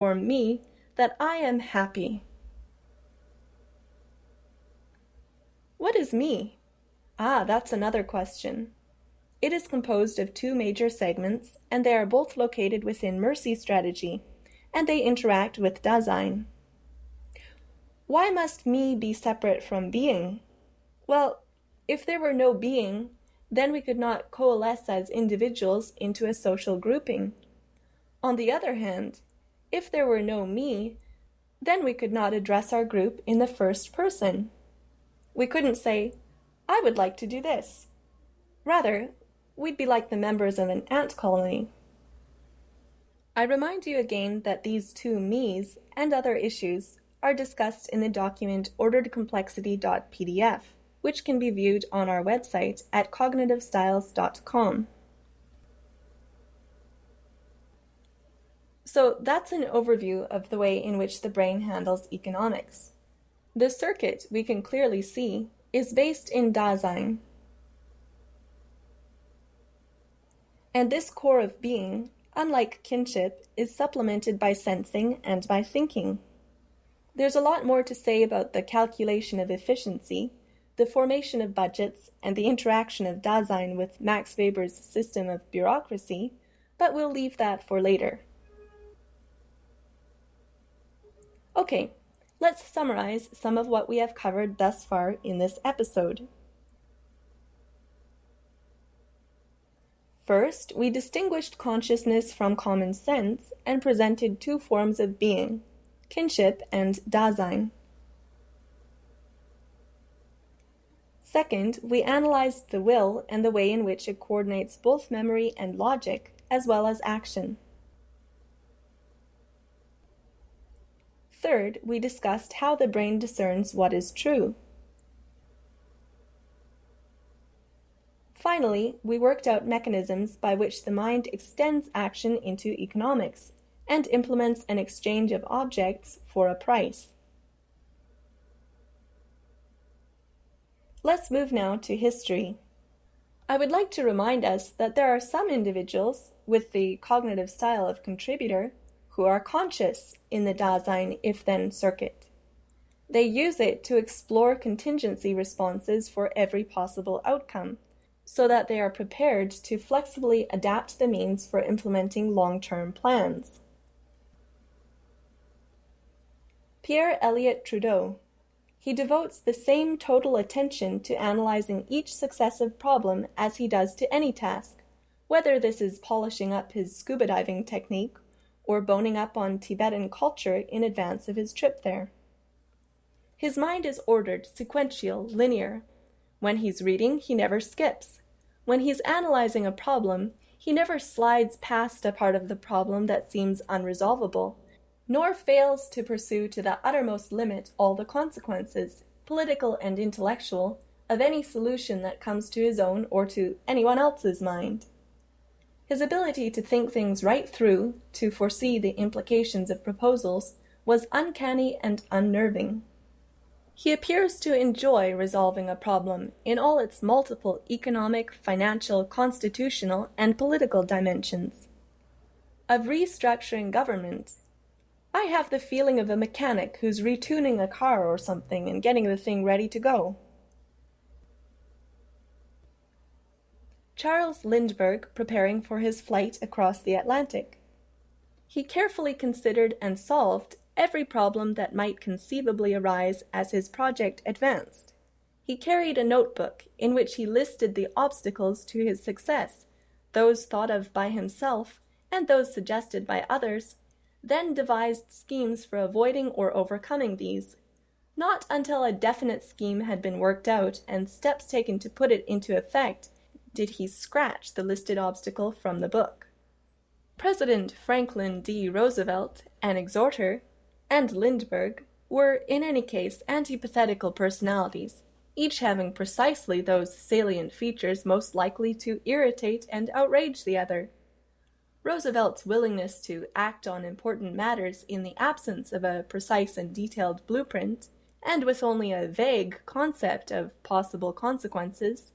inform me that I am happy. What is me? That's another question. It is composed of two major segments, and they are both located within Mercy strategy, and they interact with Dasein. Why must me be separate from being? Well, if there were no being, then we could not coalesce as individuals into a social grouping. On the other hand, if there were no me, then we could not address our group in the first person. We couldn't say, I would like to do this. Rather, we'd be like the members of an ant colony. I remind you again that these two me's and other issues are discussed in the document orderedcomplexity.pdf, which can be viewed on our website at cognitivestyles.com. So that's an overview of the way in which the brain handles economics. The circuit, we can clearly see, is based in Dasein. And this core of being, unlike kinship, is supplemented by sensing and by thinking. There's a lot more to say about the calculation of efficiency, the formation of budgets, and the interaction of Dasein with Max Weber's system of bureaucracy, but we'll leave that for later. Okay, let's summarize some of what we have covered thus far in this episode. First, we distinguished consciousness from common sense and presented two forms of being, kinship and Dasein. Second, we analyzed the will and the way in which it coordinates both memory and logic, as well as action. Third, we discussed how the brain discerns what is true. Finally, we worked out mechanisms by which the mind extends action into economics and implements an exchange of objects for a price. Let's move now to history. I would like to remind us that there are some individuals with the cognitive style of contributor who are conscious in the Dasein if-then circuit. They use it to explore contingency responses for every possible outcome, so that they are prepared to flexibly adapt the means for implementing long-term plans. Pierre Elliott Trudeau. He devotes the same total attention to analyzing each successive problem as he does to any task, whether this is polishing up his scuba diving technique or boning up on Tibetan culture in advance of his trip there. His mind is ordered, sequential, linear. When he's reading, he never skips. When he's analyzing a problem, he never slides past a part of the problem that seems unresolvable, nor fails to pursue to the uttermost limit all the consequences, political and intellectual, of any solution that comes to his own or to anyone else's mind. His ability to think things right through, to foresee the implications of proposals, was uncanny and unnerving. He appears to enjoy resolving a problem in all its multiple economic, financial, constitutional, and political dimensions. Of restructuring government, I have the feeling of a mechanic who's retuning a car or something and getting the thing ready to go. Charles Lindbergh preparing for his flight across the Atlantic. He carefully considered and solved every problem that might conceivably arise as his project advanced. He carried a notebook in which he listed the obstacles to his success, those thought of by himself and those suggested by others, then devised schemes for avoiding or overcoming these. Not until a definite scheme had been worked out and steps taken to put it into effect did he scratch the listed obstacle from the book. President Franklin D. Roosevelt, an exhorter, and Lindbergh were, in any case, antithetical personalities, each having precisely those salient features most likely to irritate and outrage the other. Roosevelt's willingness to act on important matters in the absence of a precise and detailed blueprint, and with only a vague concept of possible consequences,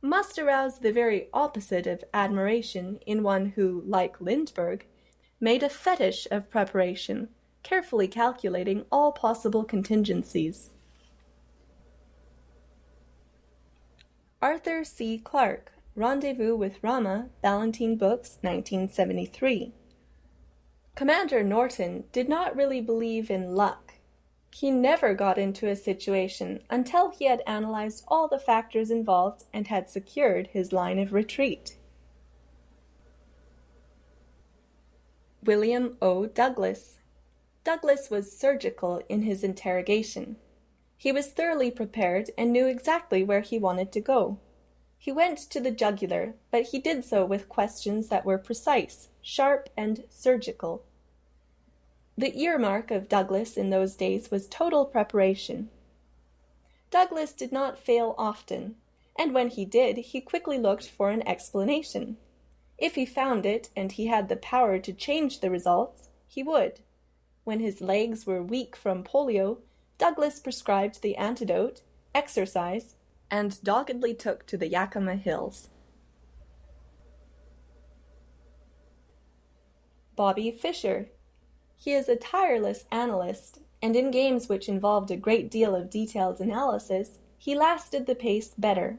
must arouse the very opposite of admiration in one who, like Lindbergh, made a fetish of preparation, carefully calculating all possible contingencies. Arthur C. Clarke, Rendezvous with Rama, Ballantine Books, 1973. Commander Norton did not really believe in luck. He never got into a situation until he had analyzed all the factors involved and had secured his line of retreat. William O. Douglas. Douglas was surgical in his interrogation. He was thoroughly prepared and knew exactly where he wanted to go. He went to the jugular, but he did so with questions that were precise, sharp, and surgical. The earmark of Douglas in those days was total preparation. Douglas did not fail often, and when he did, he quickly looked for an explanation. If he found it, and he had the power to change the results, he would. When his legs were weak from polio, Douglas prescribed the antidote, exercise, and doggedly took to the Yakima Hills. Bobby Fischer. He is a tireless analyst, and in games which involved a great deal of detailed analysis, he lasted the pace better.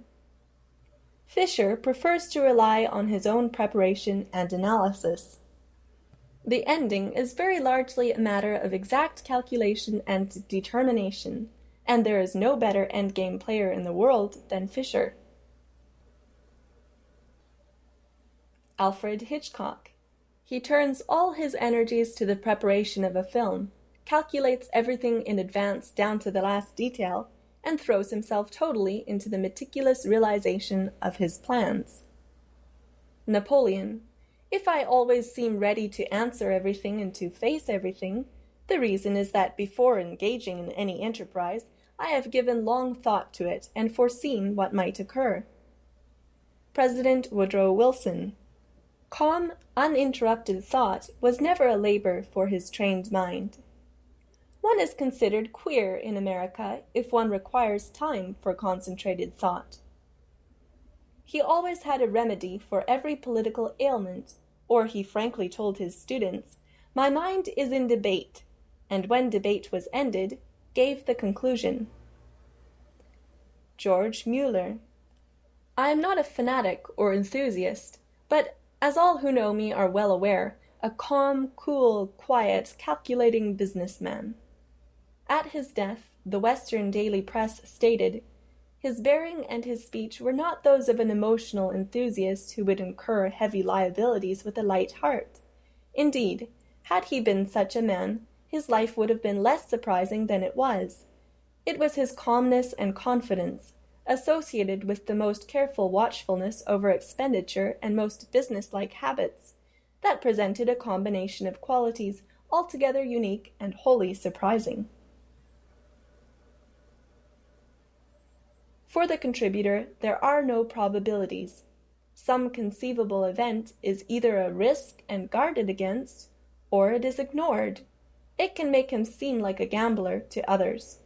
Fischer prefers to rely on his own preparation and analysis. The ending is very largely a matter of exact calculation and determination, and there is no better endgame player in the world than Fischer. Alfred Hitchcock. He turns all his energies to the preparation of a film, calculates everything in advance down to the last detail, and throws himself totally into the meticulous realization of his plans. Napoleon. If I always seem ready to answer everything and to face everything, the reason is that before engaging in any enterprise, I have given long thought to it and foreseen what might occur. President Woodrow Wilson. Calm, uninterrupted thought was never a labor for his trained mind. One is considered queer in America if one requires time for concentrated thought. He always had a remedy for every political ailment, or he frankly told his students, "My mind is in debate," and when debate was ended, gave the conclusion. George Mueller. I am not a fanatic or enthusiast, but, as all who know me are well aware, a calm, cool, quiet, calculating businessman. At his death, the Western daily press stated, his bearing and his speech were not those of an emotional enthusiast who would incur heavy liabilities with a light heart. Indeed, had he been such a man, his life would have been less surprising than it was. It was his calmness and confidence, associated with the most careful watchfulness over expenditure and most business-like habits, that presented a combination of qualities altogether unique and wholly surprising. For the contributor, there are no probabilities. Some conceivable event is either a risk and guarded against, or it is ignored. It can make him seem like a gambler to others.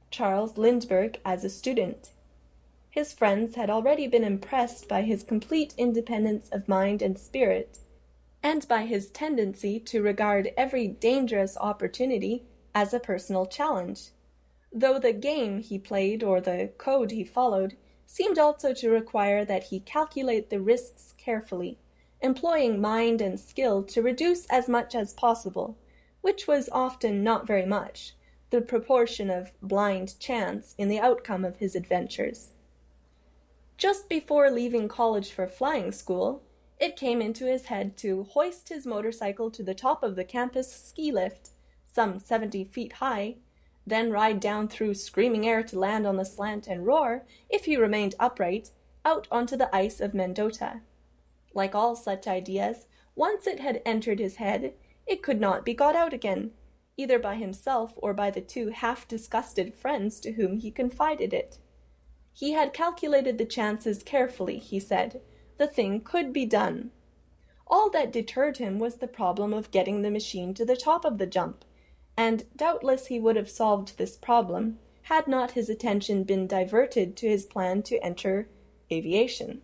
Charles Lindbergh as a student. His friends had already been impressed by his complete independence of mind and spirit, and by his tendency to regard every dangerous opportunity as a personal challenge, though the game he played or the code he followed seemed also to require that he calculate the risks carefully, employing mind and skill to reduce as much as possible, which was often not very much, the proportion of blind chance in the outcome of his adventures. Just before leaving college for flying school, it came into his head to hoist his motorcycle to the top of the campus ski lift, some 70 feet high, then ride down through screaming air to land on the slant and roar, if he remained upright, out onto the ice of Mendota. Like all such ideas, once it had entered his head, it could not be got out again, either by himself or by the two half-disgusted friends to whom he confided it. He had calculated the chances carefully, he said. The thing could be done. All that deterred him was the problem of getting the machine to the top of the jump, and doubtless he would have solved this problem had not his attention been diverted to his plan to enter aviation.